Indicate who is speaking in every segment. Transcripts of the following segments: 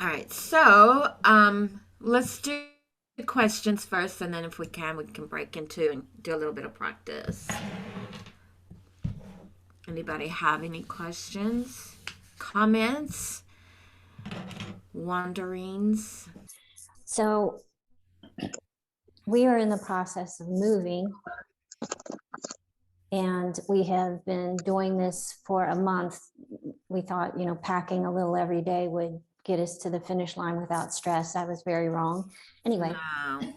Speaker 1: All right. So, let's do the questions first, and then if we can break into and do a little bit of practice. Anybody have any questions, comments, wonderings?
Speaker 2: So we are in the process of moving, and we have been doing this for a month. We thought, packing a little every day would get us to the finish line without stress. I was very wrong. Anyway,
Speaker 1: No.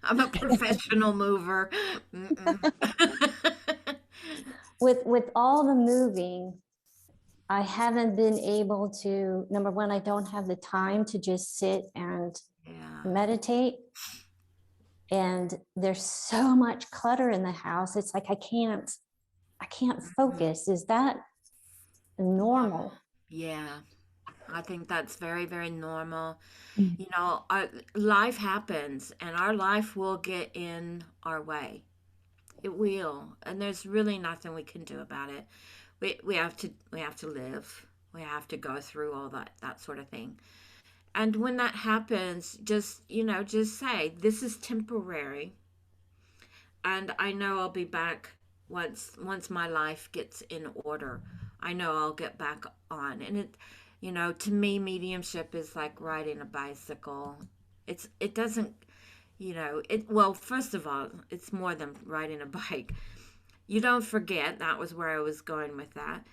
Speaker 1: I'm a professional mover. Mm-mm.
Speaker 2: with all the moving, I haven't been able to, number one, I don't have the time to just sit and
Speaker 1: Yeah.
Speaker 2: meditate. And there's so much clutter in the house. It's like I can't focus. Is that normal?
Speaker 1: Yeah. I think that's very, very normal.
Speaker 2: Mm.
Speaker 1: You know, life happens and our life will get in our way. It will. And there's really nothing we can do about it. We have to live. We have to go through all that sort of thing. And when that happens, just say, this is temporary. And I know I'll be back once my life gets in order. I know I'll get back on. And to me, mediumship is like riding a bicycle. It doesn't, well, first of all, it's more than riding a bike. You don't forget, that was where I was going with that.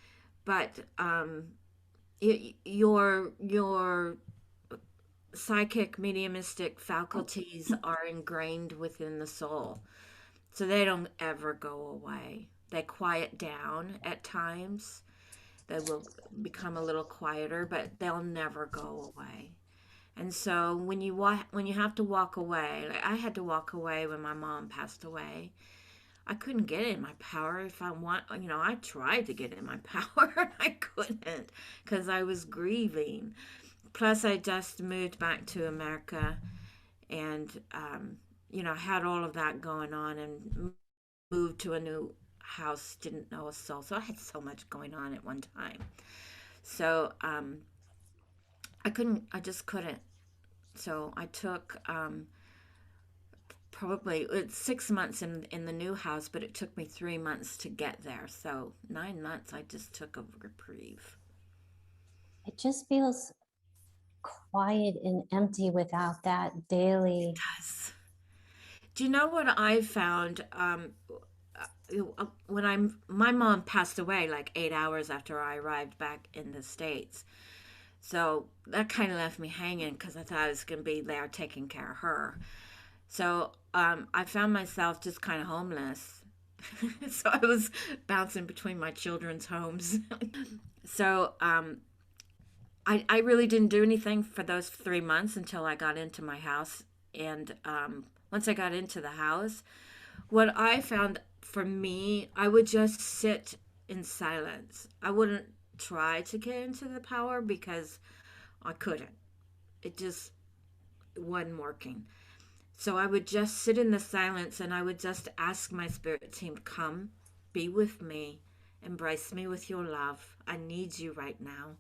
Speaker 1: But your psychic mediumistic faculties are ingrained within the soul. So they don't ever go away. They quiet down at times. They will become a little quieter, but they'll never go away. And so when you have to walk away, like I had to walk away when my mom passed away. I couldn't get in my power if I tried to get in my power and I couldn't because I was grieving. Plus I just moved back to America and had all of that going on and moved to a new house, didn't know a soul. So I had so much going on at one time. So I just couldn't. So I took probably it's 6 months in the new house, but it took me 3 months to get there. So 9 months I just took a reprieve.
Speaker 2: It just feels quiet and empty without that daily.
Speaker 1: Yes. Do you know what I found? When my mom passed away like 8 hours after I arrived back in the States. So that kind of left me hanging because I thought I was going to be there taking care of her. So I found myself just kind of homeless. So I was bouncing between my children's homes. So I really didn't do anything for those 3 months until I got into my house. And once I got into the house, what I found for me, I would just sit in silence. I wouldn't try to get into the power because I couldn't. It just wasn't working. So I would just sit in the silence and I would just ask my spirit team, come, be with me, embrace me with your love. I need you right now.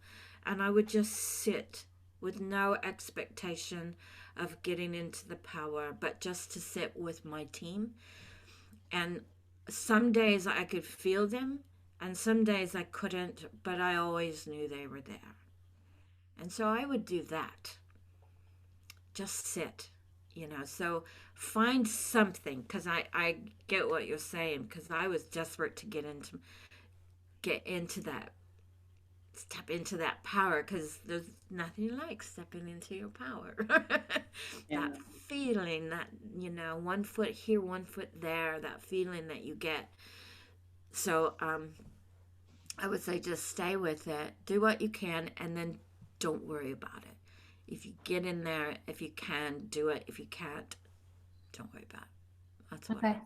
Speaker 1: And I would just sit with no expectation of getting into the power, but just to sit with my team. And some days I could feel them, and some days I couldn't, but I always knew they were there. And so I would do that. Just sit, So find something, because I get what you're saying, because I was desperate to get into that, step into that power, because there's nothing like stepping into your power.
Speaker 2: Yeah.
Speaker 1: That feeling, that, 1 foot here, 1 foot there, that feeling that you get. So I would say just stay with it, do what you can, and then don't worry about it. If you get in there, if you can, do it. If you can't, don't worry about it. That's what
Speaker 2: Okay.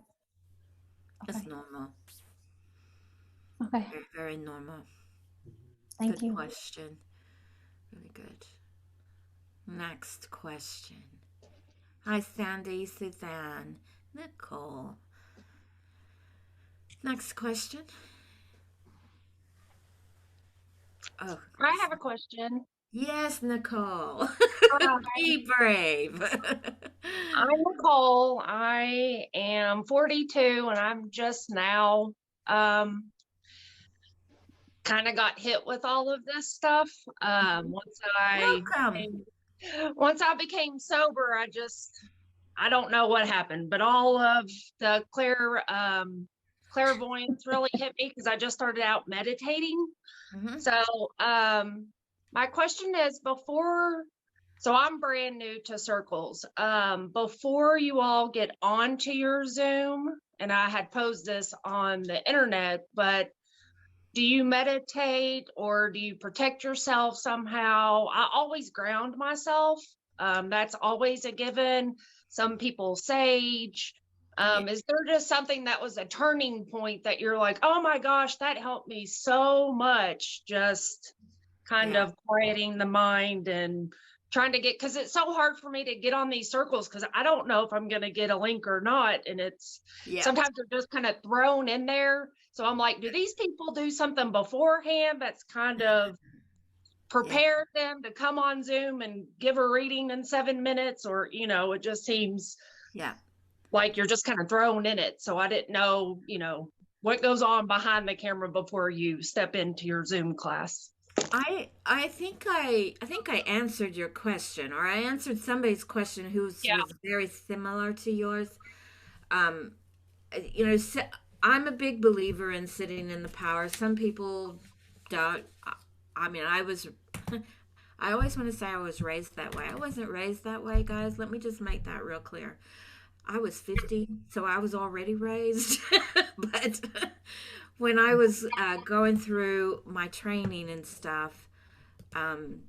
Speaker 1: it's
Speaker 2: Okay.
Speaker 1: normal.
Speaker 2: Okay.
Speaker 1: Very, very normal.
Speaker 2: Thank
Speaker 1: Good
Speaker 2: you.
Speaker 1: question. Really good. Next question. Hi, Sandy, Suzanne, Nicole. Next question. Oh,
Speaker 3: I have a question.
Speaker 1: yes, Nicole.
Speaker 3: Hi,
Speaker 1: Be brave.
Speaker 3: I'm Nicole. I am 42 and I'm just now um kind of got hit with all of this stuff. Once I
Speaker 1: Welcome.
Speaker 3: became once I became sober, I don't know what happened, but all of the clairvoyance really hit me because I just started out meditating.
Speaker 1: Hmm.
Speaker 3: So, my question is so I'm brand new to circles. Before you all get onto your Zoom, and I had posed this on the internet, but do you meditate or do you protect yourself somehow? I always ground myself. That's always a given. Some people sage.
Speaker 1: Yeah,
Speaker 3: Is there just something that was a turning point that you're like, oh my gosh, that helped me so much, just kind
Speaker 1: yeah,
Speaker 3: of quieting the mind and trying to get, because it's so hard for me to get on these circles because I don't know if I'm going to get a link or not. And it's
Speaker 1: yeah,
Speaker 3: sometimes they're just kind of thrown in there. So I'm like, do these people do something beforehand that's kind of
Speaker 1: yeah,
Speaker 3: prepared them to come on Zoom and give a reading in 7 minutes? Or, it just seems
Speaker 1: yeah.
Speaker 3: like you're just kind of thrown in it. So I didn't know, what goes on behind the camera before you step into your Zoom class.
Speaker 1: I think I answered your question, or I answered somebody's question whose
Speaker 3: Yeah.
Speaker 1: was very similar to yours. Um, you know, I'm a big believer in sitting in the power. Some people don't. I mean, I was. I always want to say I was raised that way. I wasn't raised that way, guys. Let me just make that real clear. I was 50, so I was already raised. But when I was going through my training and stuff, um,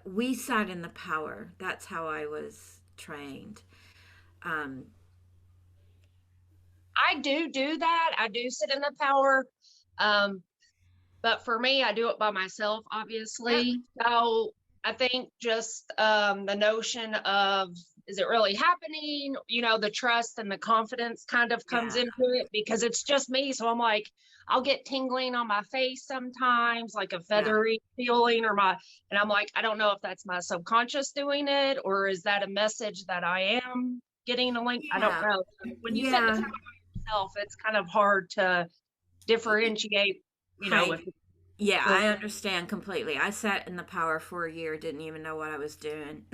Speaker 1: we sat in the power. That's how I was trained. Um,
Speaker 3: I do that. I do sit in the power. Um, but for me, I do it by myself,
Speaker 1: yep.
Speaker 3: obviously. So I think just the notion of, is it really happening? The trust and the confidence kind of comes
Speaker 1: Yeah.
Speaker 3: into it because it's just me. So I'm like, I'll get tingling on my face sometimes, like a
Speaker 1: Yeah.
Speaker 3: feathery feeling, and I'm like, I don't know if that's my subconscious doing it, or is that a message that I am getting a link? I don't
Speaker 1: Yeah.
Speaker 3: know. So when you sit in the
Speaker 1: Yeah.
Speaker 3: power by yourself, it's kind of hard to differentiate,
Speaker 1: I
Speaker 3: if it's
Speaker 1: Yeah,
Speaker 3: really.
Speaker 1: I understand completely. I sat in the power for a year, didn't even know what I was doing.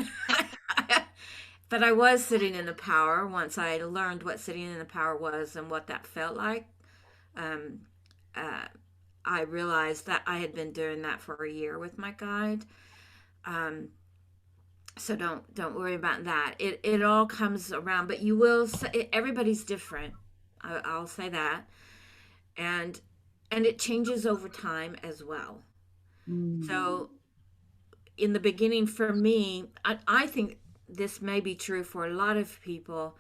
Speaker 1: But I was sitting in the power once I learned what sitting in the power was and what that felt like. Um, uh, I realized that I had been doing that for a year with my guide. Um, so don't worry about that. It all comes around, but you will. Everybody's different. I'll say that, and it changes over time as well.
Speaker 3: Mm.
Speaker 1: So in the beginning, for me, I think this may be true for a lot of people,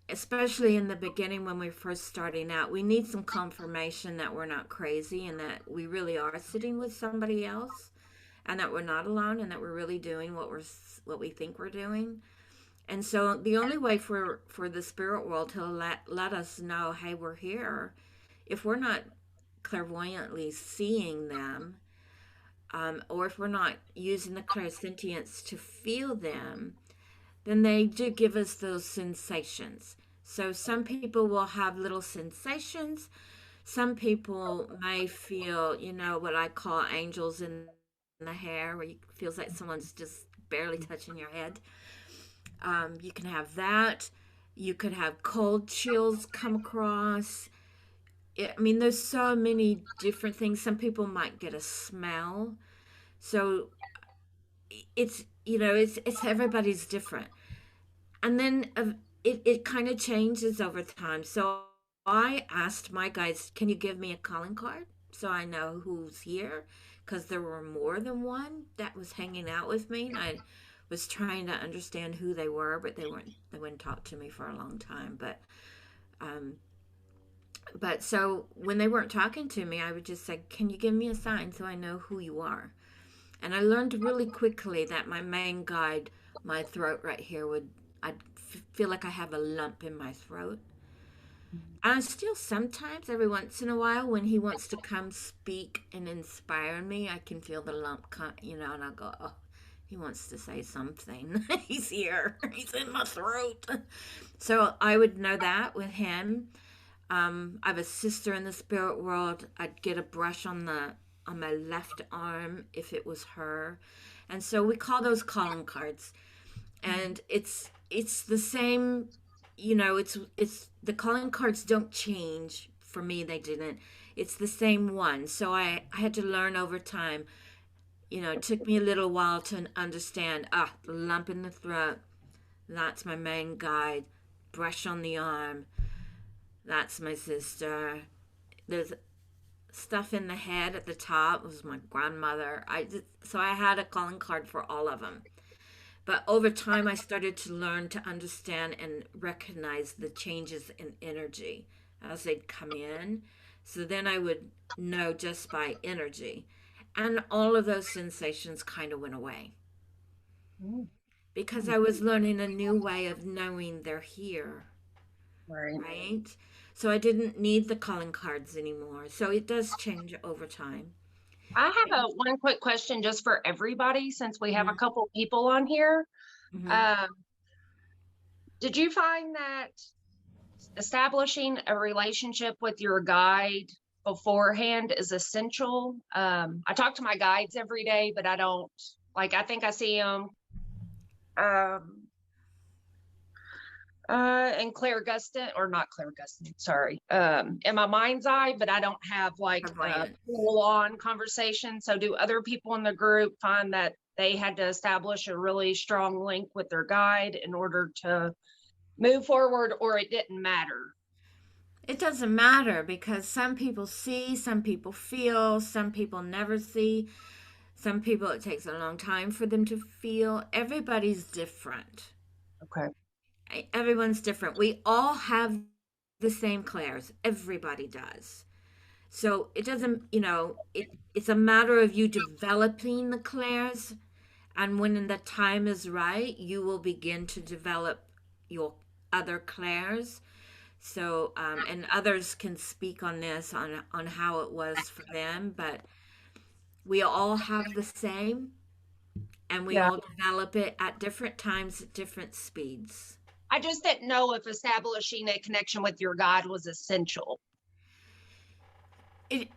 Speaker 1: especially in the beginning when we're first starting out. We need some confirmation that we're not crazy and that we really are sitting with somebody else and that we're not alone and that we're really doing what we think we're doing. And so the only way for the spirit world to let us know, hey, we're here, if we're not clairvoyantly seeing them, or if we're not using the clairsentience to feel them, then they do give us those sensations. So some people will have little sensations. Some people may feel, what I call angels in the hair, where it feels like someone's just barely touching your head. You can have that. You could have cold chills come across. I mean, there's so many different things. Some people might get a smell. So it's everybody's different, and then it kind of changes over time. So I asked my guys, can you give me a calling card so I know who's here, because there were more than one that was hanging out with me, and I was trying to understand who they were, but they wouldn't talk to me for a long time. Um but so when they weren't talking to me, I would just say, can you give me a sign so I know who you are? And I learned really quickly that my main guide, my throat right here, I'd feel like I have a lump in my throat. And still sometimes, every once in a while, when he wants to come speak and inspire me, I can feel the lump come, and I go, oh, he wants to say something. He's here. He's in my throat. So I would know that with him. I have a sister in the spirit world. I'd get a brush on my left arm if it was her. And so we call those calling cards. And it's the same, it's the calling cards don't change. For me, they didn't. It's the same one. So I had to learn over time. It took me a little while to understand, the lump in the throat, that's my main guide. Brush on the arm, that's my sister. There's stuff in the head at the top, was my grandmother. So I had a calling card for all of them. But over time, I started to learn to understand and recognize the changes in energy as they'd come in. So then I would know just by energy. And all of those sensations kind of went away
Speaker 3: Mm.
Speaker 1: because I was learning a new way of knowing they're here,
Speaker 3: Right.
Speaker 1: right? So I didn't need the calling cards anymore. So it does change over time.
Speaker 3: I have one quick question just for everybody, since we have a couple people on here.
Speaker 1: Mm-hmm.
Speaker 3: Did you find that establishing a relationship with your guide beforehand is essential? I talk to my guides every day, but I don't, I think I see them in sorry, in my mind's eye, but I don't have a
Speaker 1: Clairvoyant.
Speaker 3: full-on conversation. So do other people in the group find that they had to establish a really strong link with their guide in order to move forward, or it didn't matter?
Speaker 1: It doesn't matter because some people see, some people feel, some people never see, some people it takes a long time for them to feel. Everybody's different.
Speaker 3: Okay.
Speaker 1: Everyone's different. We all have the same clairs. Everybody does. So it doesn't, it's a matter of you developing the clairs. And when the time is right, you will begin to develop your other clairs. So, and others can speak on this, on how it was for them, but we all have the same, and we
Speaker 3: Yeah.
Speaker 1: all develop it at different times at different speeds.
Speaker 3: I just didn't know if establishing a connection with your guide was essential.
Speaker 1: It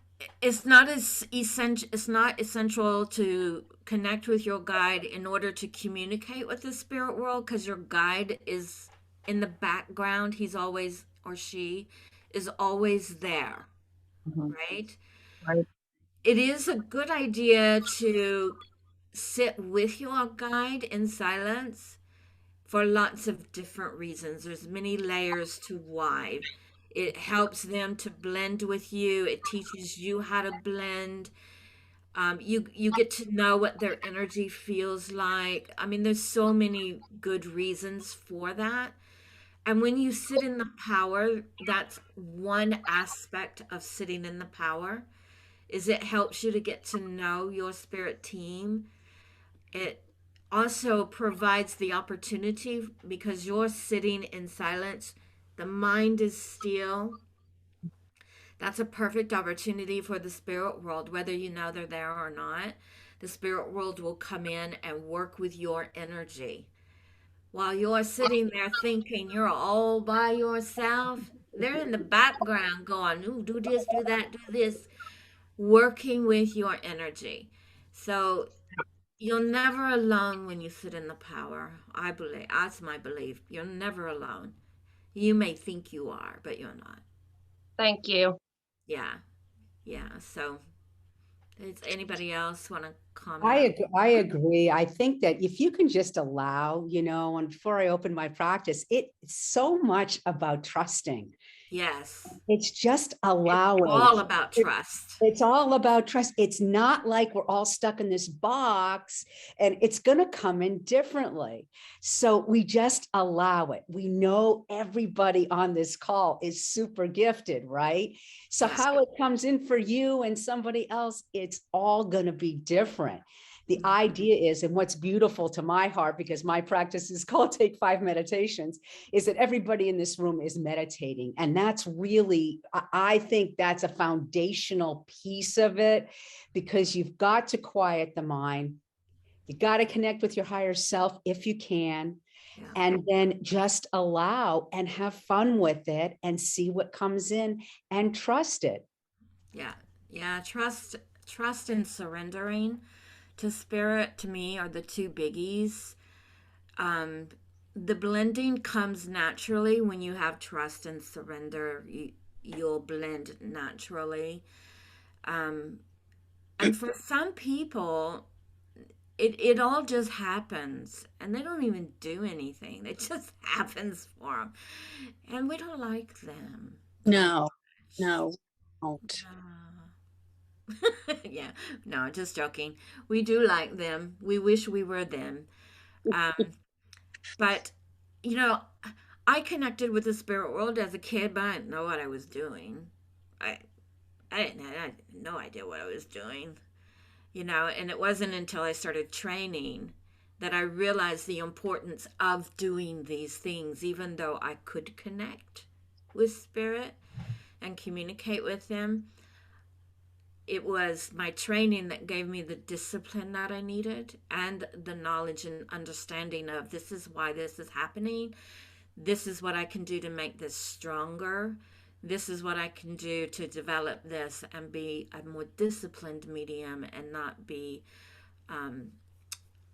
Speaker 1: it's not as essential. It's not essential to connect with your guide in order to communicate with the spirit world, because your guide is in the background. He's always, or she is always there, right?
Speaker 3: Right.
Speaker 1: It is a good idea to sit with your guide in silence for lots of different reasons. There's many layers to why. It helps them to blend with you. It teaches you how to blend. You get to know what their energy feels like. I mean, there's so many good reasons for that. And when you sit in the power, that's one aspect of sitting in the power, is it helps you to get to know your spirit team. It also provides the opportunity, because you're sitting in silence, the mind is still. That's a perfect opportunity for the spirit world, whether you know they're there or not. The spirit world will come in and work with your energy. While you're sitting there thinking you're all by yourself, they're in the background going, ooh, do this, do that, do this, working with your energy. So you're never alone when you sit in the power. I believe, that's my belief. You're never alone. You may think you are, but you're not.
Speaker 3: Thank you.
Speaker 1: Yeah. Yeah. So, does anybody else want to
Speaker 4: I
Speaker 1: comment?
Speaker 4: agree. I think that if you can just allow, and before I open my practice, it's so much about trusting.
Speaker 1: Yes.
Speaker 4: It's just
Speaker 1: It's
Speaker 4: allowing.
Speaker 1: all about trust.
Speaker 4: It's all about trust. It's not like we're all stuck in this box and it's going to come in differently. So we just allow it. We know everybody on this call is super gifted, right? So
Speaker 1: Yes.
Speaker 4: how it comes in for you and somebody else, it's all going to be different. The idea is, and what's beautiful to my heart, because my practice is called Take 5 Meditations, is that everybody in this room is meditating. And that's really, I think that's a foundational piece of it, because you've got to quiet the mind. You got to connect with your higher self if you can,
Speaker 1: Yeah.
Speaker 4: and then just allow and have fun with it and see what comes in and trust it.
Speaker 1: Yeah. Yeah. Trust and surrendering to spirit, to me, are the two biggies. The blending comes naturally when you have trust and surrender. You'll blend naturally. And for some people, it all just happens, and they don't even do anything. It just happens for them, and we don't like them.
Speaker 5: No, don't.
Speaker 1: Yeah, no, just joking. We do like them. We wish we were them. But, you know, I connected with the spirit world as a kid, but I didn't know what I was doing. I I had no idea what I was doing, and it wasn't until I started training that I realized the importance of doing these things, even though I could connect with spirit and communicate with them. It was my training that gave me the discipline that I needed, and the knowledge and understanding of, this is why this is happening. This is what I can do to make this stronger. This is what I can do to develop this and be a more disciplined medium and not be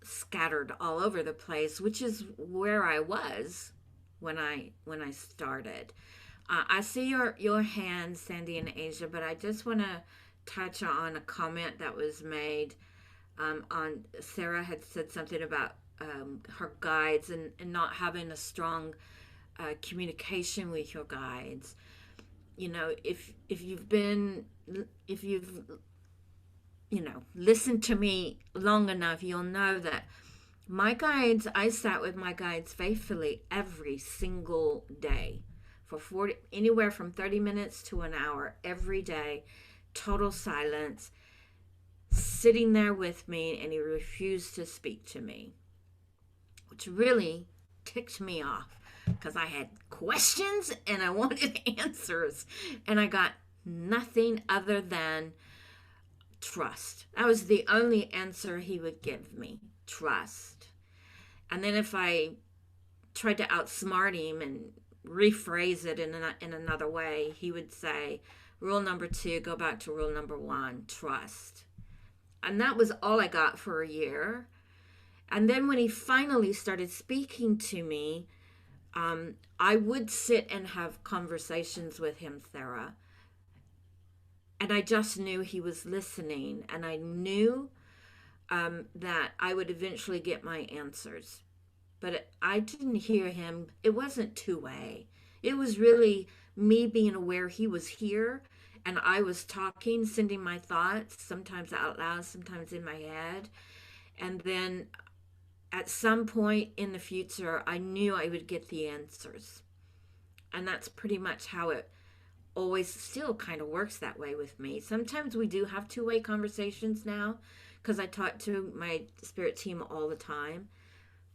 Speaker 1: scattered all over the place, which is where I was when I started. I see your hand, Sandy and Asia, but I just want to touch on a comment that was made on Sarah had said something about her guides and not having a strong communication with your guides. If you've listened to me long enough, you'll know that my guides, I sat with my guides faithfully every single day for anywhere from 30 minutes to an hour every day. Total silence, sitting there with me, and he refused to speak to me, which really ticked me off, because I had questions and I wanted answers, and I got nothing other than trust. That was the only answer he would give me, trust. And then if I tried to outsmart him and rephrase it in another way, he would say, rule number 2, go back to rule number 1, trust. And that was all I got for a year. And then when he finally started speaking to me, I would sit and have conversations with him, Sarah. And I just knew he was listening. And I knew that I would eventually get my answers. But I didn't hear him. It wasn't two-way. It was really me being aware he was here, and I was talking, sending my thoughts, sometimes out loud, sometimes in my head. And then at some point in the future, I knew I would get the answers. And that's pretty much how it always still kind of works that way with me. Sometimes we do have two-way conversations now, because I talk to my spirit team all the time,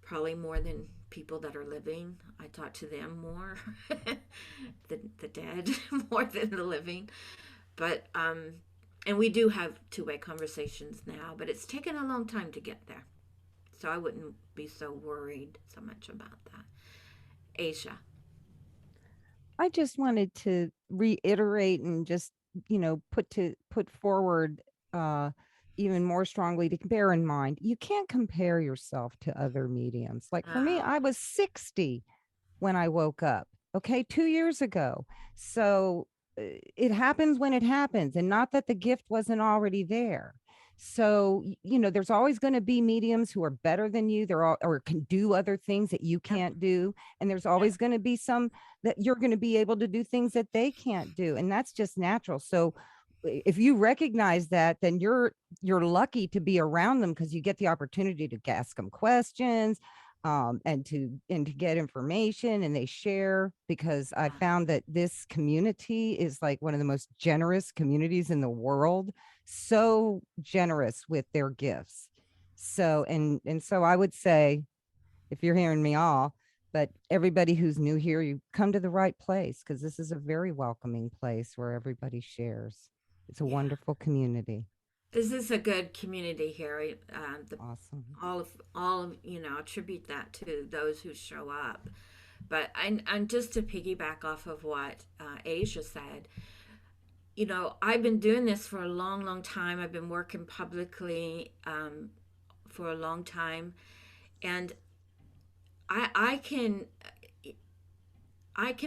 Speaker 1: probably more than people that are living. I talk to them more, the dead more than the living. But and we do have two-way conversations now, but it's taken a long time to get there. So I wouldn't be so worried so much about that. Asia.
Speaker 6: I just wanted to reiterate and just, put forward even more strongly to bear in mind, you can't compare yourself to other mediums. Like for me, I was 60 when I woke up, 2 years ago. So it happens when it happens, and not that the gift wasn't already there. So, there's always going to be mediums who are better than you. Or can do other things that you can't do. And there's always going to be some that you're going to be able to do things that they can't do. And that's just natural. So if you recognize that, then you're lucky to be around them, because you get the opportunity to ask them questions, and to get information, and they share, because I found that this community is like one of the most generous communities in the world, so generous with their gifts. So, and so I would say, if you're hearing me all, but everybody who's new here, you come to the right place, because this is a very welcoming place where everybody shares. It's a
Speaker 1: Yeah.
Speaker 6: wonderful community.
Speaker 1: This is a good community here.
Speaker 6: Awesome.
Speaker 1: All of, attribute that to those who show up. But and just to piggyback off of what Asia said, I've been doing this for a long, long time. I've been working publicly for a long time, and I can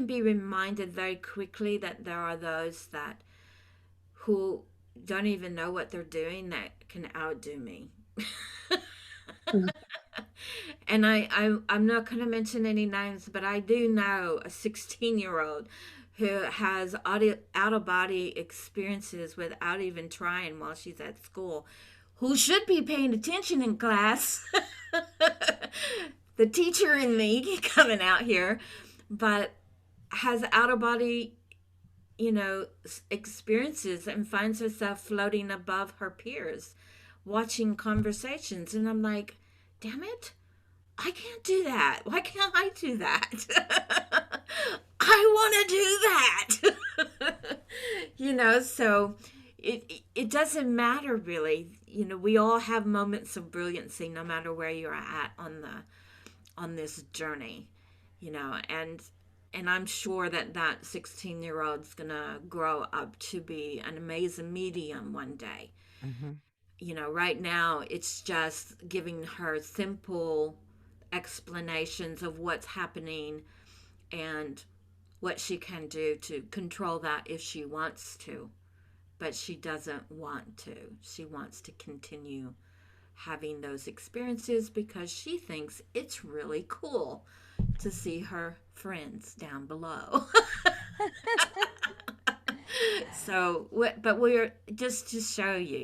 Speaker 1: be reminded very quickly that there are those that who don't even know what they're doing that can outdo me. And I'm not going to mention any names, but I do know a 16-year-old who has out-of-body experiences without even trying while she's at school, who should be paying attention in class. The teacher in me coming out here, but has out-of-body experiences and finds herself floating above her peers watching conversations, and I'm like, damn it, I can't do that. Why can't I do that? I want to do that. So it doesn't matter really. We all have moments of brilliancy no matter where you're at on this journey, and I'm sure that 16-year-old's gonna grow up to be an amazing medium one day. Right now it's just giving her simple explanations of what's happening and what she can do to control that if she wants to. But she doesn't want to. She wants to continue having those experiences because she thinks it's really cool to see her friends down below. So, but we're just to show you,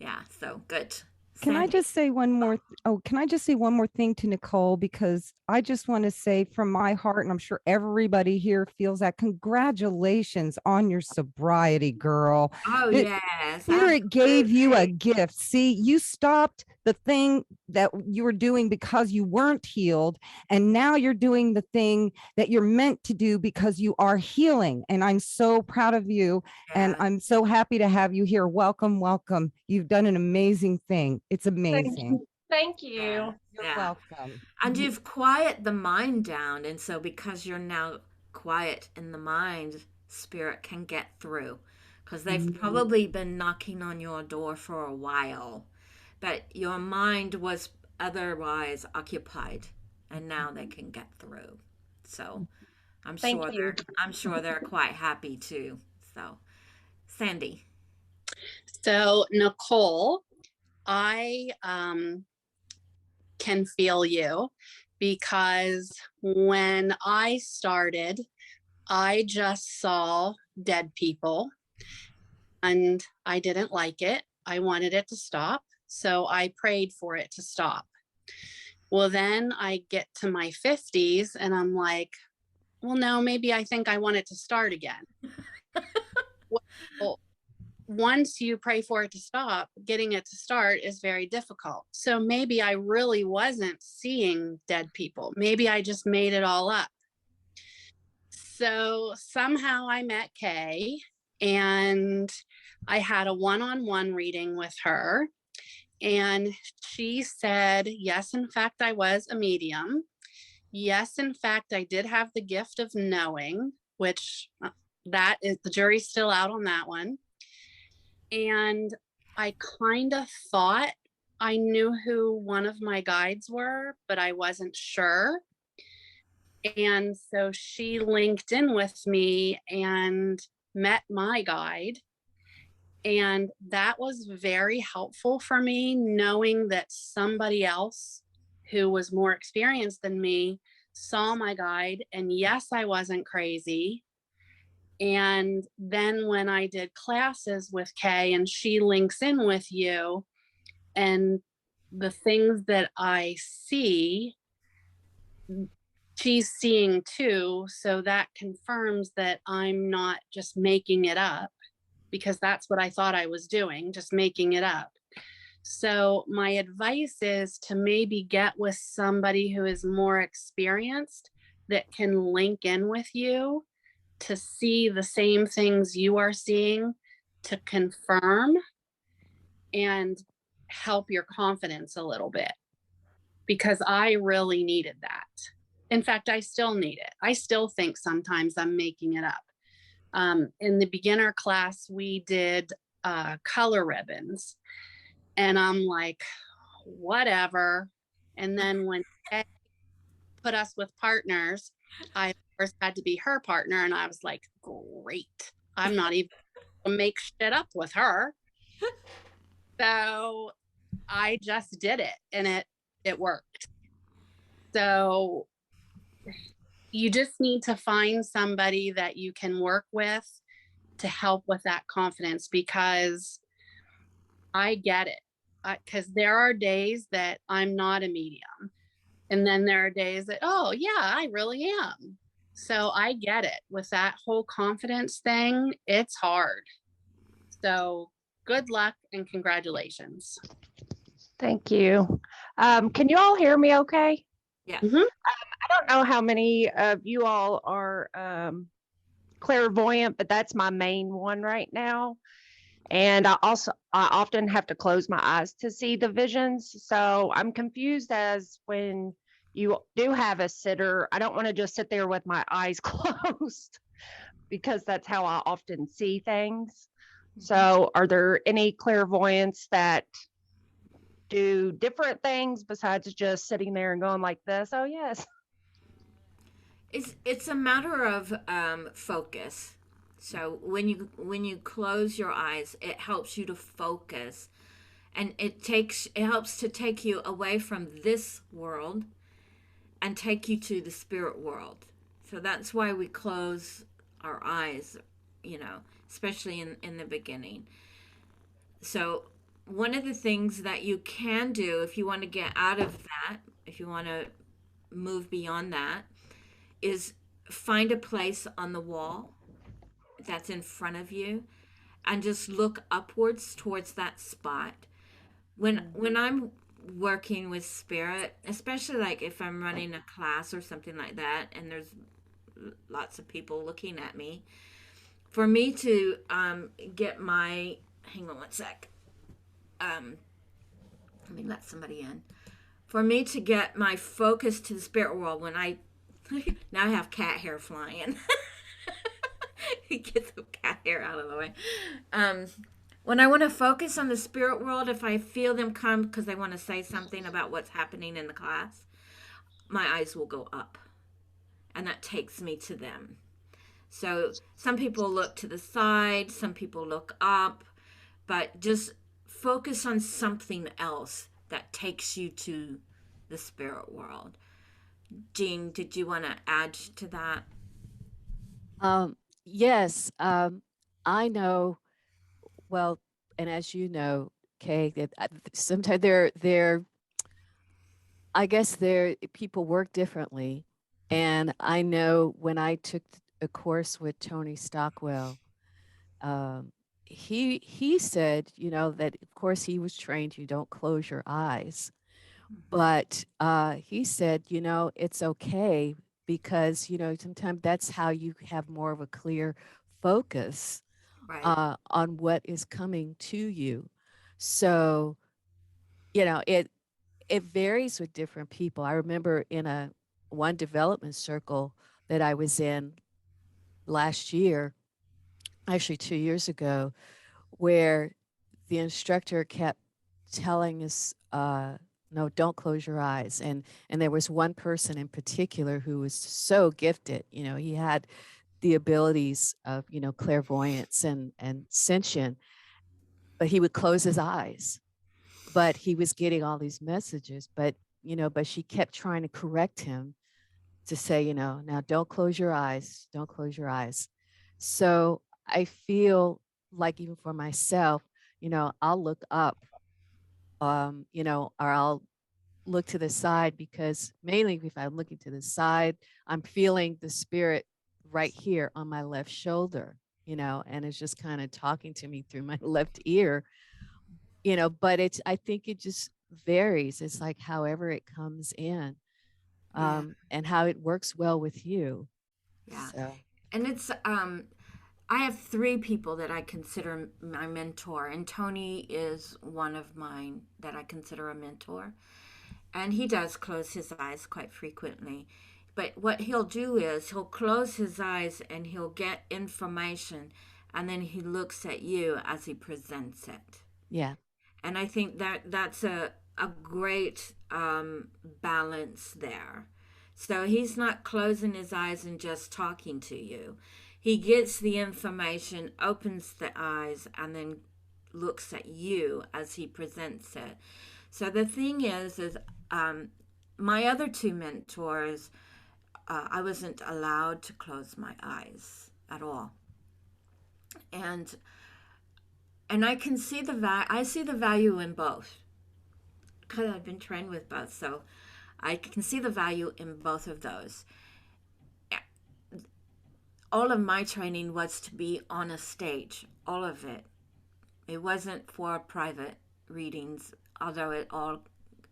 Speaker 1: Yeah, so good.
Speaker 6: Can I just say one more? Can I just say one more thing to Nicole? Because I just want to say from my heart, and I'm sure everybody here feels that, congratulations on your sobriety, girl.
Speaker 1: Oh, yes.
Speaker 6: Spirit gave you a gift. See, you stopped the thing that you were doing because you weren't healed. And now you're doing the thing that you're meant to do because you are healing. And I'm so proud of you.
Speaker 1: Yeah.
Speaker 6: And I'm so happy to have you here. Welcome, welcome. You've done an amazing thing. It's amazing.
Speaker 3: Thank you.
Speaker 1: Yeah.
Speaker 6: You're welcome.
Speaker 1: And you've quieted the mind down. And so because you're now quiet in the mind, Spirit can get through. Because they've probably been knocking on your door for a while. But your mind was otherwise occupied. And now they can get through. So I'm sure they're quite happy too. So Sandy.
Speaker 5: So Nicole, I can feel you, because when I started, I just saw dead people and I didn't like it. I wanted it to stop. So I prayed for it to stop. Well, then I get to my 50s and I'm like, well, no, maybe I think I want it to start again. Well, once you pray for it to stop, getting it to start is very difficult. So maybe I really wasn't seeing dead people. Maybe I just made it all up. So somehow I met Kay and I had a one-on-one reading with her. And she said, yes, in fact, I was a medium. Yes, in fact, I did have the gift of knowing, which that is, the jury's still out on that one. And I kind of thought I knew who one of my guides were, but I wasn't sure. And so she linked in with me and met my guide. And that was very helpful for me, knowing that somebody else who was more experienced than me saw my guide. And yes, I wasn't crazy. And then when I did classes with Kay and she links in with you, and the things that I see, she's seeing too. So that confirms that I'm not just making it up, because that's what I thought I was doing, just making it up. So my advice is to maybe get with somebody who is more experienced that can link in with you to see the same things you are seeing, to confirm and help your confidence a little bit, because I really needed that. In fact, I still need it. I still think sometimes I'm making it up. In the beginner class, we did color ribbons, and I'm like, whatever. And then when they put us with partners, I of course had to be her partner, and I was like, great. I'm not even gonna make shit up with her. So I just did it, and it worked. So you just need to find somebody that you can work with to help with that confidence, because I get it. Because there are days that I'm not a medium. And then there are days that, oh, yeah, I really am. So I get it. With that whole confidence thing, it's hard. So good luck and congratulations.
Speaker 7: Thank you. Can you all hear me okay?
Speaker 1: Yeah.
Speaker 5: Mhm.
Speaker 7: I don't know how many of you all are clairvoyant, but that's my main one right now. And I often have to close my eyes to see the visions. So I'm confused as when you do have a sitter, I don't want to just sit there with my eyes closed because that's how I often see things. So are there any clairvoyants that do different things besides just sitting there and going like this? Oh, yes.
Speaker 1: It's a matter of focus. So when you close your eyes, it helps you to focus, and it helps to take you away from this world and take you to the spirit world. So that's why we close our eyes, especially in the beginning. So one of the things that you can do if you want to get out of that, if you want to move beyond that, is find a place on the wall that's in front of you and just look upwards towards that spot. When I'm working with spirit, especially like if I'm running a class or something like that and there's lots of people looking at me, for me to get my, hang on one sec, let me let somebody in. For me to get my focus to the spirit world, when I now I have cat hair flying. Get the cat hair out of the way. When I want to focus on the spirit world, if I feel them come because they want to say something about what's happening in the class, my eyes will go up. And that takes me to them. So some people look to the side, some people look up, but just focus on something else that takes you to the spirit world. Jean, did you want to add to that?
Speaker 8: Yes, I know. Well, and as you know, Kay, that sometimes I guess people work differently, and I know when I took a course with Tony Stockwell, he said, that of course he was trained, you don't close your eyes. But he said, it's okay because, sometimes that's how you have more of a clear focus
Speaker 1: Right.
Speaker 8: on what is coming to you. So, it varies with different people. I remember in one development circle that I was in last year, actually 2 years ago, where the instructor kept telling us, no, don't close your eyes. And there was one person in particular who was so gifted. He had the abilities of, clairvoyance and sentient, but he would close his eyes. But he was getting all these messages. But she kept trying to correct him to say, now don't close your eyes. Don't close your eyes. So I feel like even for myself, I'll look up, or I'll look to the side, because mainly if I'm looking to the side, I'm feeling the spirit right here on my left shoulder, and it's just kind of talking to me through my left ear. but I think it just varies. It's like however it comes in,
Speaker 1: Yeah.
Speaker 8: and how it works well with you.
Speaker 1: Yeah.
Speaker 8: So,
Speaker 1: And it's I have 3 people that I consider my mentor, and Tony is one of mine that I consider a mentor. And he does close his eyes quite frequently. But what he'll do is he'll close his eyes and he'll get information, and then he looks at you as he presents it.
Speaker 8: yeah.
Speaker 1: And I think that's a great balance there. So he's not closing his eyes and just talking to you. He gets the information, opens the eyes, and then looks at you as he presents it. So the thing is my other 2 mentors, I wasn't allowed to close my eyes at all, and I can see I see the value in both, because I've been trained with both, so I can see the value in both of those. All of my training was to be on a stage, all of it. It wasn't for private readings, although it all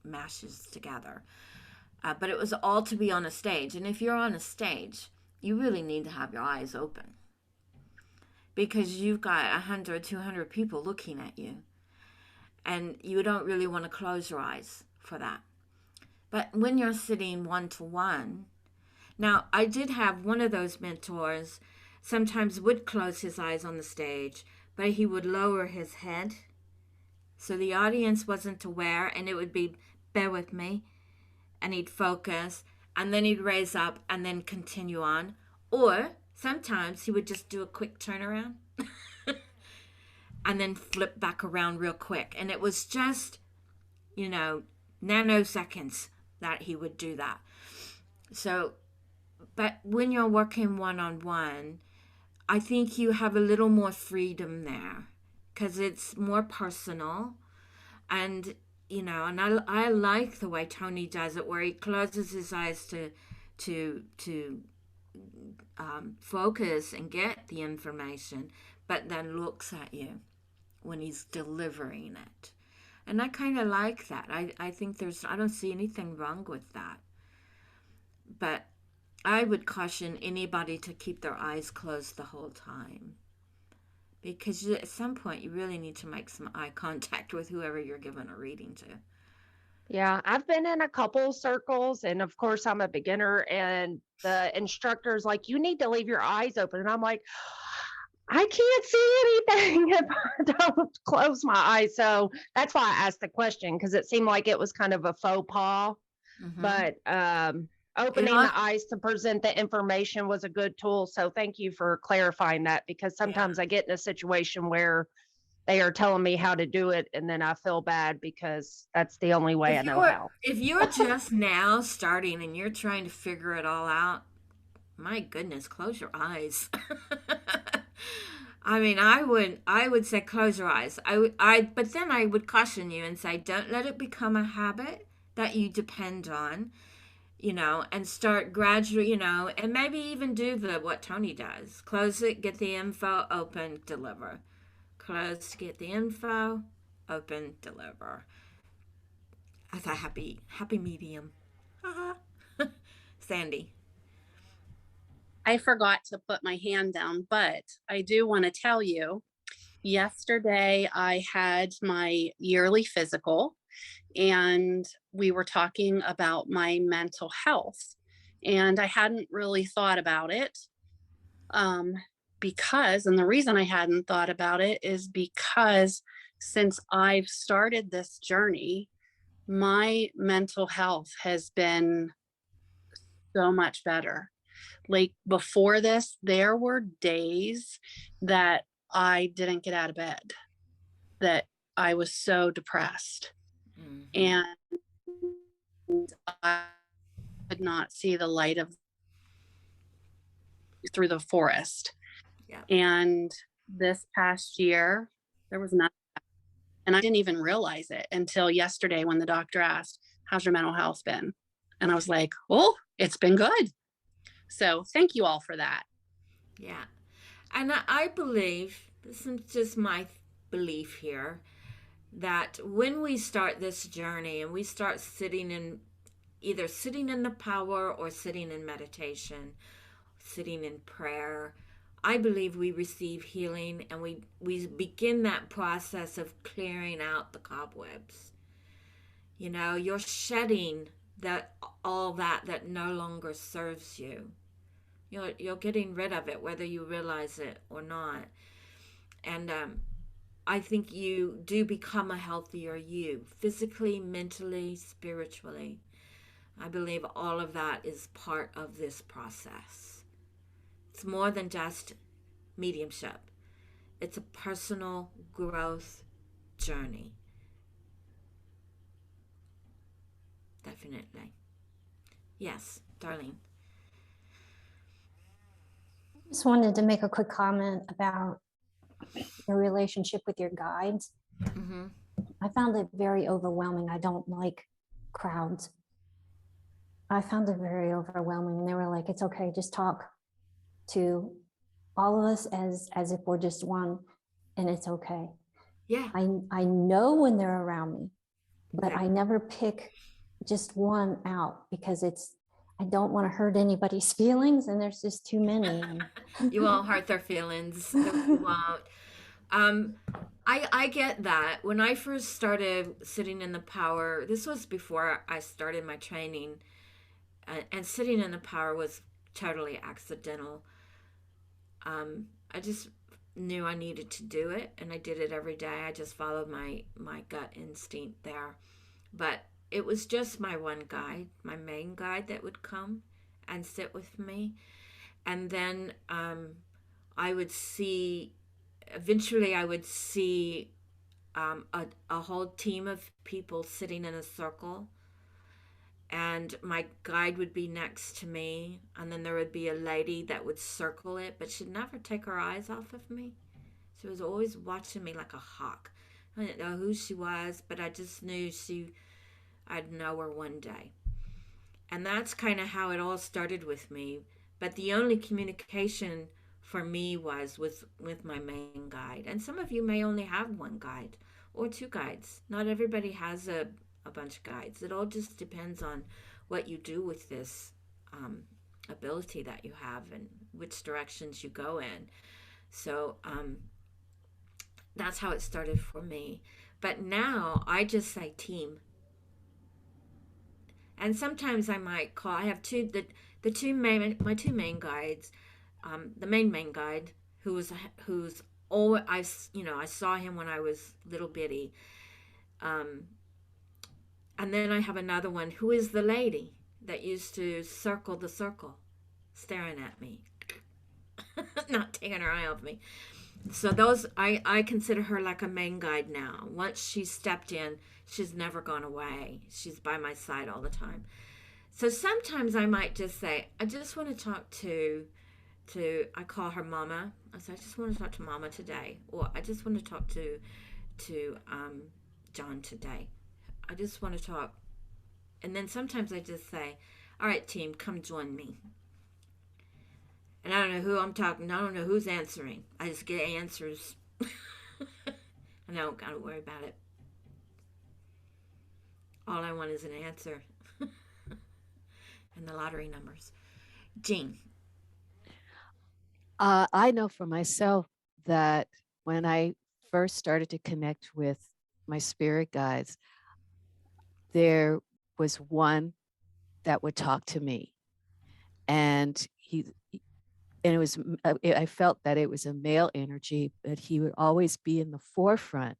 Speaker 1: mashes together. But it was all to be on a stage. And if you're on a stage, you really need to have your eyes open, because you've got 100, 200 people looking at you. And you don't really want to close your eyes for that. But when you're sitting one-to-one, now I did have one of those mentors sometimes would close his eyes on the stage, but he would lower his head so the audience wasn't aware, and it would be, bear with me, and he'd focus, and then he'd raise up and then continue on. Or sometimes he would just do a quick turnaround and then flip back around real quick. And it was just, nanoseconds that he would do that. So, but when you're working one-on-one, I think you have a little more freedom there, because it's more personal. And and I like the way Tony does it, where he closes his eyes to focus and get the information, but then looks at you when he's delivering it. And I kind of like that. I think I don't see anything wrong with that. But I would caution anybody to keep their eyes closed the whole time, because at some point you really need to make some eye contact with whoever you're giving a reading to.
Speaker 7: Yeah, I've been in a couple circles, and of course I'm a beginner, and the instructor's like, you need to leave your eyes open. And I'm like, I can't see anything if I don't close my eyes. So that's why I asked the question, because it seemed like it was kind of a faux pas.
Speaker 1: Mm-hmm.
Speaker 7: But opening the eyes to present the information was a good tool. So thank you for clarifying that, because sometimes I get in a situation where they are telling me how to do it, and then I feel bad because that's the only way I know how.
Speaker 1: If you're just now starting and you're trying to figure it all out, my goodness, close your eyes. I mean, I would say close your eyes. But then I would caution you and say, don't let it become a habit that you depend on, and start gradually, and maybe even do what Tony does. Close it, get the info, open, deliver. Close, get the info, open, deliver. That's a happy medium. Sandy.
Speaker 5: I forgot to put my hand down, but I do want to tell you, yesterday I had my yearly physical, and we were talking about my mental health, and I hadn't really thought about it, because, and the reason I hadn't thought about it is because since I've started this journey, my mental health has been so much better. Like before this, there were days that I didn't get out of bed, that I was so depressed. And I could not see the light through the forest.
Speaker 1: Yeah.
Speaker 5: And this past year, there was nothing. And I didn't even realize it until yesterday when the doctor asked, how's your mental health been? And I was like, oh, it's been good. So thank you all for that.
Speaker 1: Yeah. And I believe, this is just my belief here, that when we start this journey and we start either sitting in the power or sitting in meditation, sitting in prayer, I believe we receive healing, and we begin that process of clearing out the cobwebs. You know, you're shedding all that no longer serves you. You're getting rid of it, whether you realize it or not. And I think you do become a healthier you, physically, mentally, spiritually. I believe all of that is part of this process. It's more than just mediumship. It's a personal growth journey. Definitely. Yes, Darlene.
Speaker 2: Just wanted to make a quick comment about your relationship with your guides.
Speaker 1: Mm-hmm.
Speaker 2: I found it very overwhelming. I don't like crowds. I found it very overwhelming. And they were like, it's okay, just talk to all of us as if we're just one, and it's okay.
Speaker 1: Yeah.
Speaker 2: I know when they're around me, but
Speaker 1: Yeah.
Speaker 2: I never pick just one out because I don't want to hurt anybody's feelings, and there's just too many.
Speaker 1: You won't hurt their feelings. You won't. I get that. When I first started sitting in the power, this was before I started my training, and sitting in the power was totally accidental. I just knew I needed to do it, and I did it every day. I just followed my gut instinct there. But it was just my one guide, my main guide, that would come and sit with me. And then eventually I would see a whole team of people sitting in a circle, and my guide would be next to me, and then there would be a lady that would circle it, but she'd never take her eyes off of me. She was always watching me like a hawk. I didn't know who she was, but I just knew I'd know her one day. And that's kind of how it all started with me. But the only communication for me was with my main guide. And some of you may only have one guide or two guides. Not everybody has a bunch of guides. It all just depends on what you do with this ability that you have and which directions you go in. So that's how it started for me. But now I just say team. And sometimes I might call. I have my two main guides. The main guide, who's always, I saw him when I was little bitty. And then I have another one who is the lady that used to circle the circle, staring at me, not taking her eye off me. So those, I consider her like a main guide now. Once she stepped in, she's never gone away. She's by my side all the time. So sometimes I might just say, I just want to talk to I call her Mama. I say, I just want to talk to Mama today. Or I just want to talk to John today. I just want to talk. And then sometimes I just say, all right, team, come join me. And I don't know who I'm talking. I don't know who's answering. I just get answers. And I don't got to worry about it. All I want is an answer. And the lottery numbers. Jean.
Speaker 8: I know for myself that when I first started to connect with my spirit guides, there was one that would talk to me, and it was, I felt that it was a male energy, but he would always be in the forefront.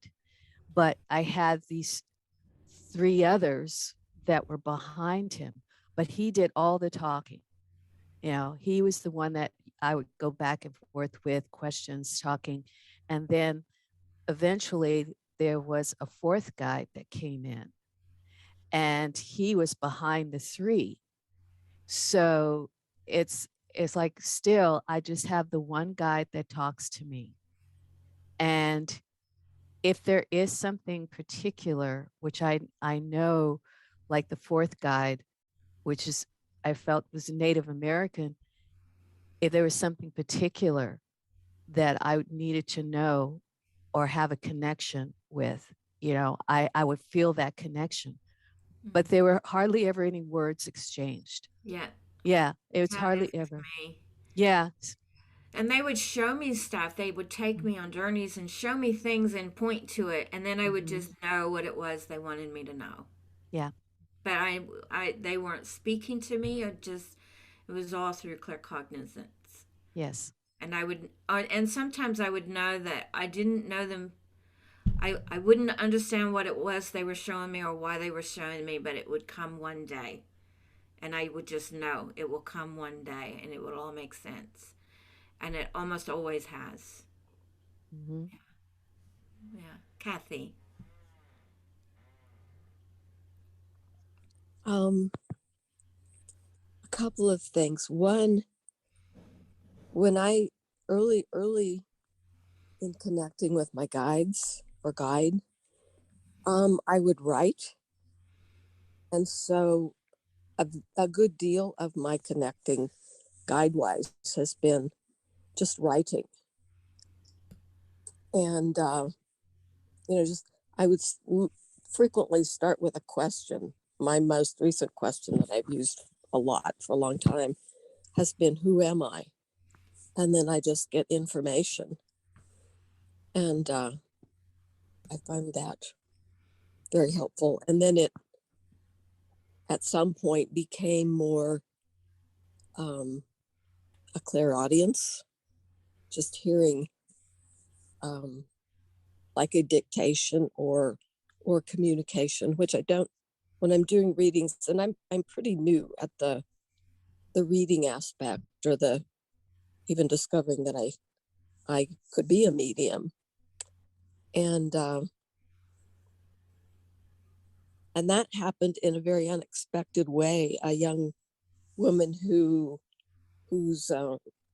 Speaker 8: But I had these three others that were behind him, but he did all the talking. You know, he was the one that I would go back and forth with, questions, talking. And then eventually there was a fourth guide that came in, and he was behind the three. So it's like, still, I just have the one guide that talks to me. And if there is something particular, which I know, like the fourth guide, which is, I felt was Native American, if there was something particular that I needed to know or have a connection with, I would feel that connection, but there were hardly ever any words exchanged.
Speaker 1: Yeah.
Speaker 8: Yeah, it was
Speaker 1: That
Speaker 8: hardly
Speaker 1: is
Speaker 8: ever.
Speaker 1: me.
Speaker 8: Yeah.
Speaker 1: And they would show me stuff. They would take me on journeys and show me things and point to it, and then I would just know what it was they wanted me to know.
Speaker 8: Yeah.
Speaker 1: But they weren't speaking to me. It was all through clear cognizance.
Speaker 8: Yes.
Speaker 1: And and sometimes I would know that I didn't know them. I wouldn't understand what it was they were showing me or why they were showing me, but it would come one day. And I would just know it will come one day and it will all make sense. And it almost always has.
Speaker 8: Mm-hmm.
Speaker 1: Yeah. Kathy.
Speaker 9: A couple of things. One, when I early in connecting with my guides or guide, I would write. And so a good deal of my connecting guide wise has been just writing. And, just I would frequently start with a question. My most recent question that I've used a lot for a long time has been, who am I? And then I just get information. And I find that very helpful. And then it, at some point, became more a clairaudience, just hearing like a dictation or communication, which I don't when I'm doing readings, and I'm pretty new at the reading aspect, or the even discovering that I could be a medium. And that happened in a very unexpected way. A young woman whose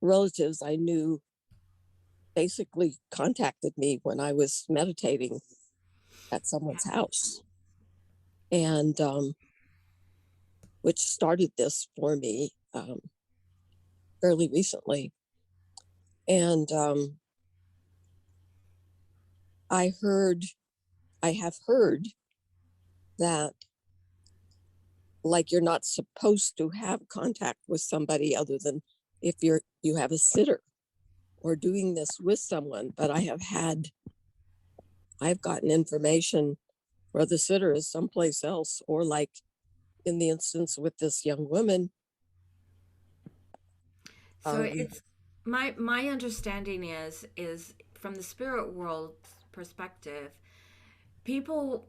Speaker 9: relatives I knew basically contacted me when I was meditating at someone's house, and which started this for me fairly recently. And I have heard that, like, you're not supposed to have contact with somebody other than if you have a sitter or doing this with someone. But I've gotten information where the sitter is someplace else, or like in the instance with this young woman.
Speaker 1: So it's my understanding is from the spirit world perspective, the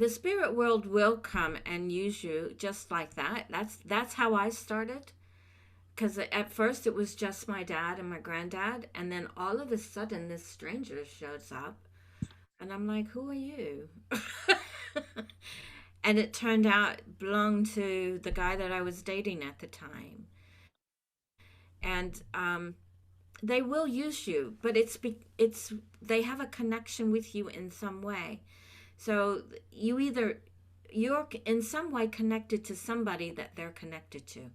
Speaker 1: spirit world will come and use you just like that. That's how I started. Because at first it was just my dad and my granddad, and then all of a sudden this stranger shows up, and I'm like, "Who are you?" And it turned out it belonged to the guy that I was dating at the time, and they will use you, but it's they have a connection with you in some way. So you're in some way connected to somebody that they're connected to,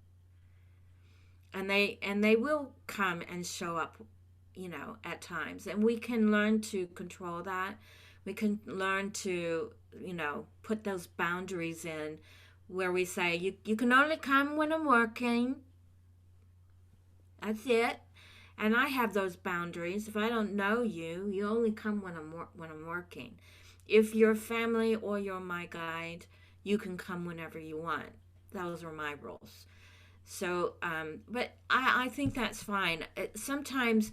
Speaker 1: and they will come and show up, at times, and we can learn to control that. We can learn to put those boundaries in, where we say you can only come when I'm working. That's it. And I have those boundaries. If I don't know you, you only come when I'm working. If you're family or you're my guide, you can come whenever you want. Those are my rules. So, but I think that's fine. Sometimes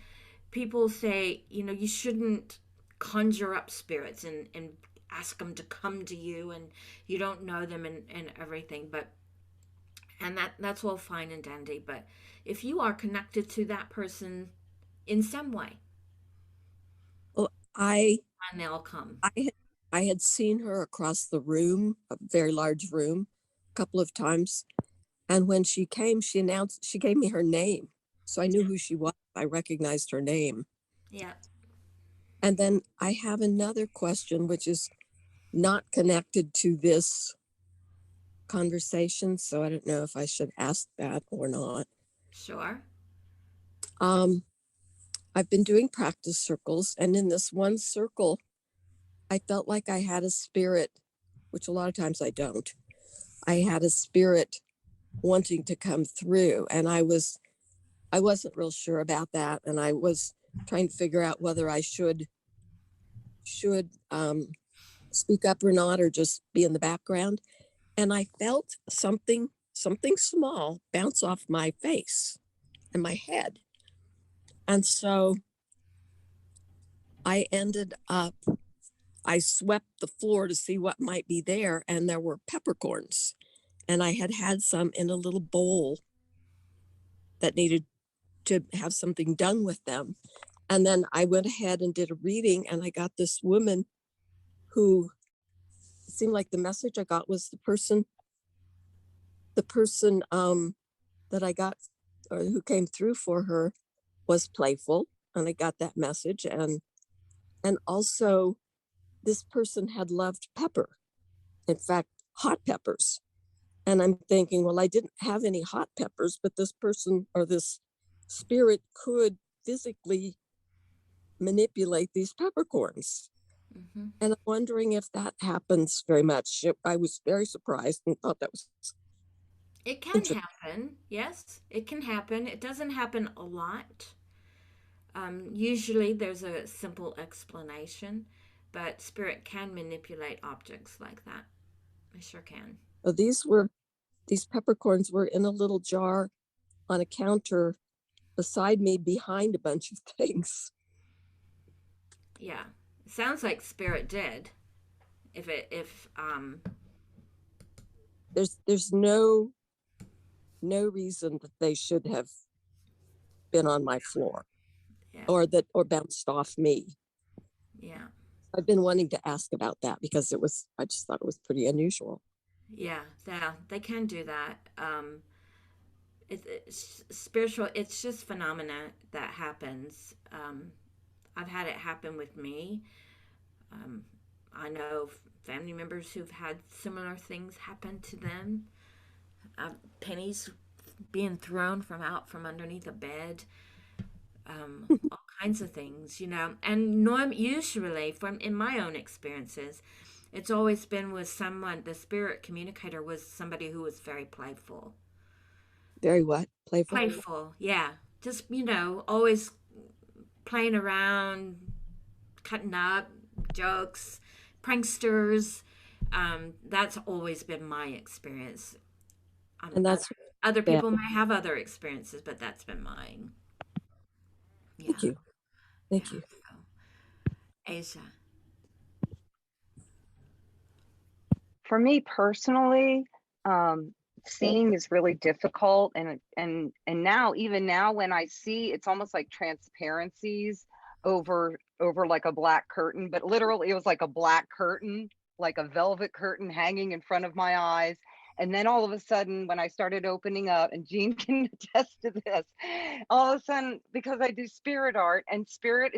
Speaker 1: people say, you shouldn't conjure up spirits and ask them to come to you, and you don't know them and everything. And that's all fine and dandy. But if you are connected to that person in some way,
Speaker 9: well,
Speaker 1: and they'll come.
Speaker 9: I had seen her across the room, a very large room, a couple of times. And when she came, she gave me her name. So I knew who she was. I recognized her name.
Speaker 1: Yeah.
Speaker 9: And then I have another question, which is not connected to this conversation. So I don't know if I should ask that or not.
Speaker 1: Sure.
Speaker 9: I've been doing practice circles, and in this one circle, I felt like I had a spirit, which a lot of times I don't. I had a spirit wanting to come through, and I wasn't real sure about that, and I was trying to figure out whether I should speak up or not, or just be in the background. And I felt something small bounce off my face and my head. And so I swept the floor to see what might be there, and there were peppercorns. And I had some in a little bowl that needed to have something done with them. And then I went ahead and did a reading, and I got this woman who seemed like the message I got was the person that I got, or who came through for her, was playful, and I got that message. And also this person had loved pepper, in fact, hot peppers. And I'm thinking, well, I didn't have any hot peppers, but this person or this spirit could physically manipulate these peppercorns.
Speaker 1: Mm-hmm.
Speaker 9: And I'm wondering if that happens very much. I was very surprised and thought that was.
Speaker 1: It can happen. Yes, it can happen. It doesn't happen a lot. Usually there's a simple explanation, but spirit can manipulate objects like that. I sure can.
Speaker 9: These peppercorns were in a little jar on a counter beside me behind a bunch of things.
Speaker 1: Yeah. It sounds like spirit did.
Speaker 9: There's no reason that they should have been on my floor.
Speaker 1: Yeah.
Speaker 9: or bounced off me.
Speaker 1: Yeah.
Speaker 9: I've been wanting to ask about that because I just thought it was pretty unusual.
Speaker 1: Yeah, they can do that. It's spiritual. It's just phenomena that happens. I've had it happen with me. I know family members who've had similar things happen to them. Pennies being thrown from underneath a bed. All kinds of things, and usually in my own experiences, it's always been with someone. The spirit communicator was somebody who was very playful.
Speaker 9: Very what?
Speaker 1: Playful, yeah. Just, always playing around, cutting up, jokes, pranksters. That's always been my experience.
Speaker 9: And that's
Speaker 1: other people may have other experiences, but that's been mine. Yeah.
Speaker 9: Thank you.
Speaker 1: Asia.
Speaker 10: For me personally, seeing is really difficult, and now, even now, when I see, it's almost like transparencies over like a black curtain, but literally it was like a black curtain, like a velvet curtain hanging in front of my eyes. And then all of a sudden, when I started opening up, and Jean can attest to this, all of a sudden, because I do spirit art, and spirit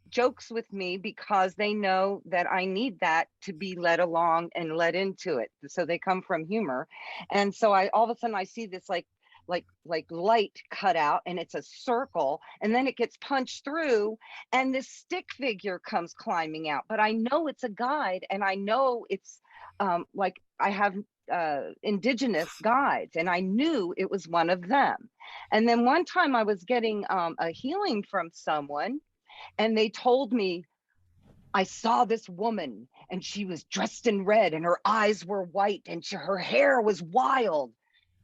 Speaker 10: jokes with me because they know that I need that to be led along and led into it. So they come from humor. And so all of a sudden I see this like light cut out, and it's a circle, and then it gets punched through, and this stick figure comes climbing out. But I know it's a guide, and I know it's like I have indigenous guides, and I knew it was one of them. And then one time I was getting a healing from someone, and they told me, I saw this woman, and she was dressed in red, and her eyes were white, and her hair was wild.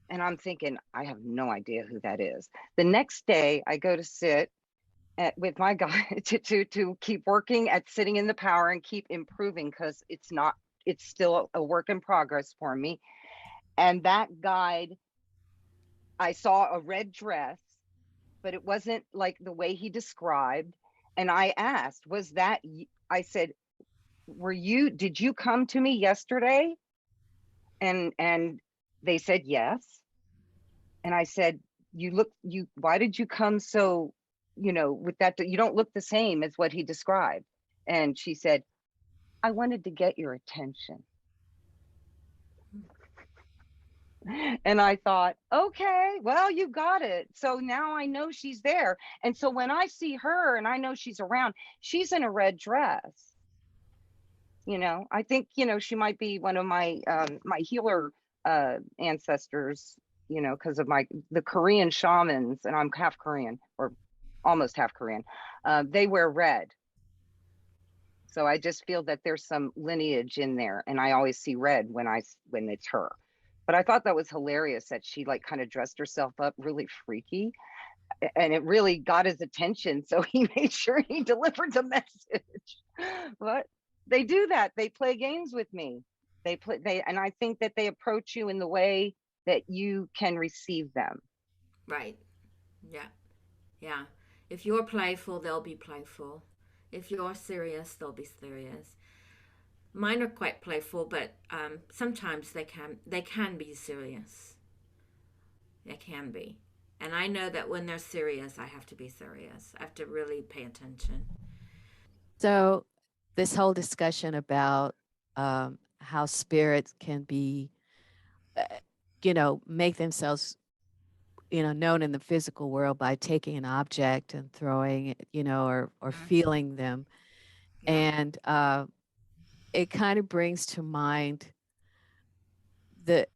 Speaker 10: And I'm thinking, I have no idea who that is. The next day I go to sit with my guide to keep working at sitting in the power and keep improving, because it's still a work in progress for me. And that guide, I saw a red dress, but it wasn't like the way he described. And I asked, I said, did you come to me yesterday? And they said, yes. And I said, why did you come so, with that, you don't look the same as what he described. And she said, I wanted to get your attention. And I thought, okay, well, you got it. So now I know she's there. And so when I see her and I know she's around, she's in a red dress. I think, she might be one of my my healer ancestors, because of the Korean shamans, and I'm half Korean, or almost half Korean. They wear red. So I just feel that there's some lineage in there, and I always see red when it's her. But I thought that was hilarious that she like kind of dressed herself up really freaky, and it really got his attention. So he made sure he delivered the message. But they do that. They play games with me. And I think that they approach you in the way that you can receive them.
Speaker 1: Right. Yeah. Yeah. If you're playful, they'll be playful. If you're serious, they'll be serious. Mine are quite playful, but sometimes they can be serious. They can be. And I know that when they're serious, I have to be serious. I have to really pay attention.
Speaker 8: So this whole discussion about how spirits can be, make themselves, known in the physical world by taking an object and throwing it, or feeling them.
Speaker 1: Yeah.
Speaker 8: And it kind of brings to mind the,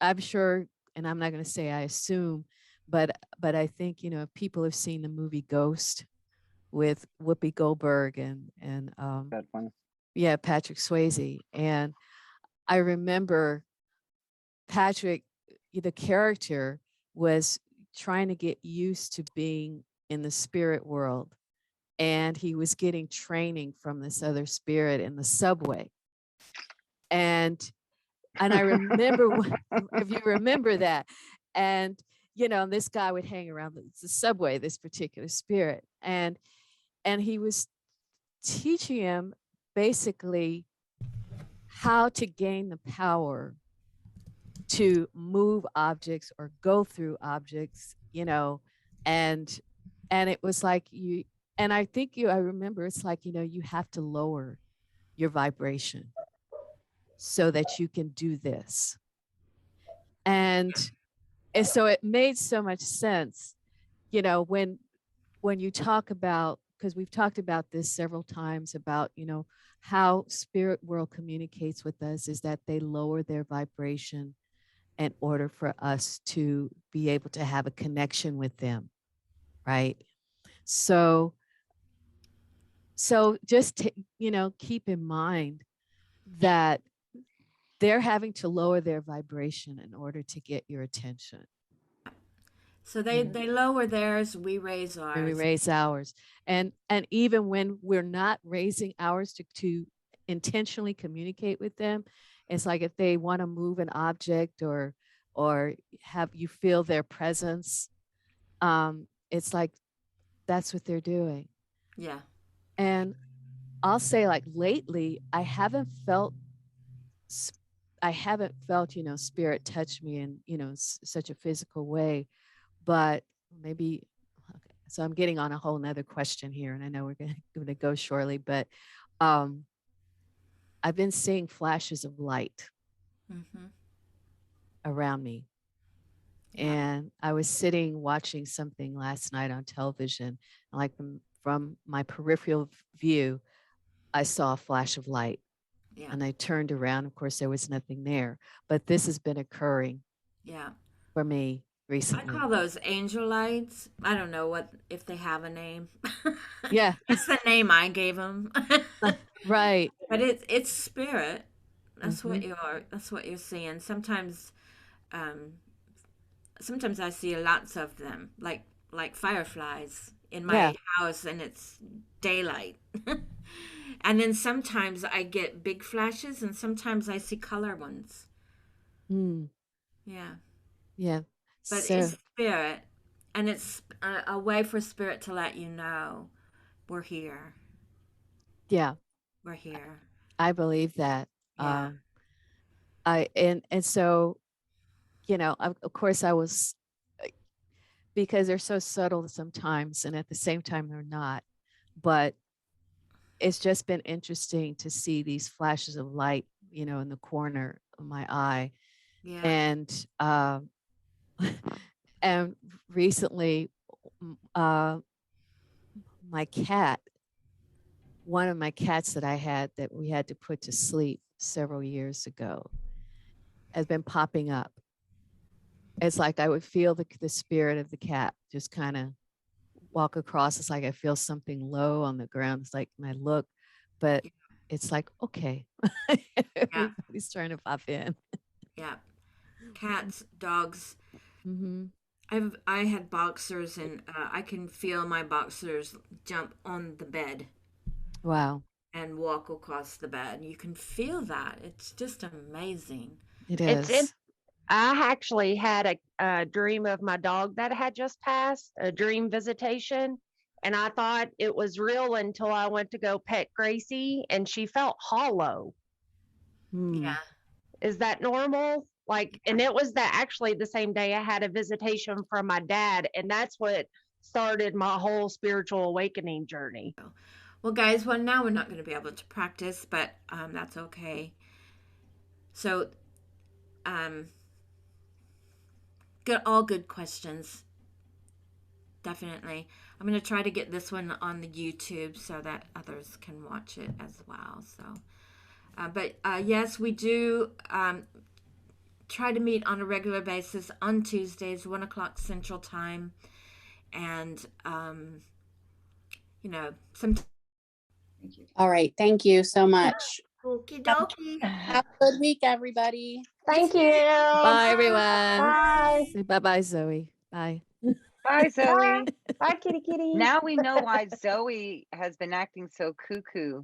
Speaker 8: I'm sure, and I'm not going to say I assume, but I think, people have seen the movie Ghost with Whoopi Goldberg and
Speaker 10: That one.
Speaker 8: yeah, Patrick Swayze. And I remember Patrick, the character, was trying to get used to being in the spirit world, and he was getting training from this other spirit in the subway. And I remember if you remember that, and this guy would hang around the subway, this particular spirit, and he was teaching him basically how to gain the power to move objects or go through objects, and it was like I remember it's like, you have to lower your vibration so that you can do this. And so it made so much sense, when you talk about, because we've talked about this several times about, how spirit world communicates with us is that they lower their vibration in order for us to be able to have a connection with them. Right. So just, keep in mind that they're having to lower their vibration in order to get your attention.
Speaker 1: So they lower theirs, we raise ours.
Speaker 8: And we raise ours. And even when we're not raising ours to intentionally communicate with them, it's like if they want to move an object or have you feel their presence, it's like that's what they're doing.
Speaker 1: Yeah.
Speaker 8: And I'll say, like, lately, I haven't felt, spirit touch me in, such a physical way, but maybe, okay, so I'm getting on a whole nother question here, and I know we're going to go shortly, but I've been seeing flashes of light around me. Yeah. And I was sitting watching something last night on television, and like from my peripheral view, I saw a flash of light. Yeah. And I turned around. Of course, there was nothing there, but this has been occurring. Yeah. For me recently.
Speaker 1: I call those angel lights. I don't know if they have a name.
Speaker 8: Yeah.
Speaker 1: It's the name I gave them.
Speaker 8: Right.
Speaker 1: But it's spirit. That's what you're seeing. Sometimes I see lots of them, like fireflies in my house, and it's daylight. And then sometimes I get big flashes, and sometimes I see color ones. Yeah.
Speaker 8: Yeah.
Speaker 1: But it's spirit, and it's a way for spirit to let you know we're here.
Speaker 8: Yeah.
Speaker 1: We're here.
Speaker 8: I believe that.
Speaker 1: Yeah.
Speaker 8: And so, of course I was, because they're so subtle sometimes, and at the same time they're not, but it's just been interesting to see these flashes of light, in the corner of my eye. Yeah. And recently, my cat one of my cats that I had that we had to put to sleep several years ago has been popping up. It's like I would feel the spirit of the cat just kind of walk across. It's like I feel something low on the ground. It's like, and I look, but it's like, okay, everybody's trying to pop in.
Speaker 1: Yeah. Cats, dogs.
Speaker 8: Mm-hmm.
Speaker 1: I had boxers, and I can feel my boxers jump on the bed.
Speaker 8: Wow.
Speaker 1: And walk across the bed. You can feel that. It's just amazing.
Speaker 8: It is.
Speaker 7: I actually had a dream of my dog that had just passed, a dream visitation. And I thought it was real until I went to go pet Gracie and she felt hollow.
Speaker 1: Yeah.
Speaker 7: Is that normal? Like, and it was actually the same day I had a visitation from my dad. And that's what started my whole spiritual awakening journey.
Speaker 1: Well, guys, now we're not going to be able to practice, but that's okay. So, all good questions. Definitely. I'm going to try to get this one on the YouTube so that others can watch it as well. So, but yes, we do try to meet on a regular basis on Tuesdays, 1 o'clock Central Time. And, some.
Speaker 5: All right. Thank you so much.
Speaker 1: Okie dokie.
Speaker 5: Have a good week, everybody.
Speaker 7: Thank you.
Speaker 8: Bye, everyone.
Speaker 7: Bye.
Speaker 8: Say bye-bye, Zoe. Bye.
Speaker 10: Bye, Zoe.
Speaker 7: Bye, kitty kitty.
Speaker 10: Now we know why Zoe has been acting so cuckoo.